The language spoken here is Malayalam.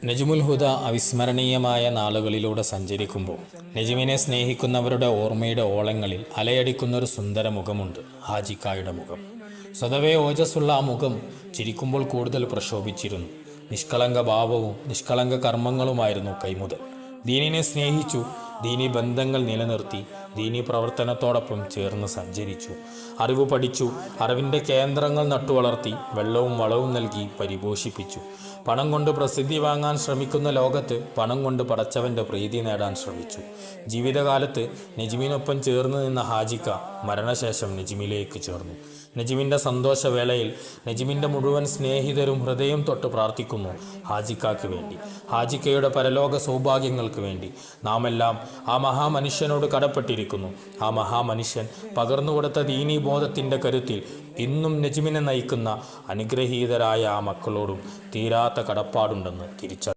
നജ്മുൽ ഹുദ അവിസ്മരണീയമായ നാളുകളിലൂടെ സഞ്ചരിക്കുമ്പോൾ നജ്മിനെ സ്നേഹിക്കുന്നവരുടെ ഓർമ്മയുടെ ഓളങ്ങളിൽ അലയടിക്കുന്നൊരു സുന്ദര മുഖമുണ്ട്. ഹാജിക്കായുടെ മുഖം. സ്വതവേ ഓജസ്സുള്ള ആ മുഖം ചിരിക്കുമ്പോൾ കൂടുതൽ പ്രശോഭിച്ചിരുന്നു. നിഷ്കളങ്ക ഭാവവും നിഷ്കളങ്ക കർമ്മങ്ങളുമായിരുന്നു കൈമുതൽ. ദീനിനെ സ്നേഹിച്ചു, ദീനി ബന്ധങ്ങൾ നിലനിർത്തി, ദീനി പ്രവർത്തനത്തോടൊപ്പം ചേർന്ന് സഞ്ചരിച്ചു. അറിവ് പഠിച്ചു, അറിവിൻ്റെ കേന്ദ്രങ്ങൾ നട്ടുവളർത്തി, വെള്ളവും വളവും നൽകി പരിപോഷിപ്പിച്ചു. പണം കൊണ്ട് പ്രസിദ്ധി വാങ്ങാൻ ശ്രമിക്കുന്ന ലോകത്ത് പണം കൊണ്ട് പടച്ചവൻ്റെ പ്രീതി നേടാൻ ശ്രമിച്ചു. ജീവിതകാലത്ത് നജ്മിനൊപ്പം ചേർന്ന് നിന്ന ഹാജിക്ക മരണശേഷം നജ്മിലേക്ക് ചേർന്നു. നജ്മിൻ്റെ സന്തോഷവേളയിൽ നജ്മിൻ്റെ മുഴുവൻ സ്നേഹിതരും ഹൃദയം തൊട്ട് പ്രാർത്ഥിക്കുന്നു ഹാജിക്കയ്ക്ക് വേണ്ടി, ഹാജിക്കയുടെ പരലോക സൗഭാഗ്യങ്ങൾക്ക് വേണ്ടി. നാമെല്ലാം ആ മഹാമനുഷ്യനോട് കടപ്പെട്ടിരിക്കുന്നു. ആ മഹാമനുഷ്യൻ പകർന്നുകൊടുത്ത ദീനീ ബോധത്തിൻ്റെ കരുത്തിൽ ഇന്നും നജ്മിനെ നയിക്കുന്ന അനുഗ്രഹീതരായ ആ മക്കളോടും തീരാത്ത കടപ്പാടുണ്ടെന്ന് തിരിച്ചറിഞ്ഞു.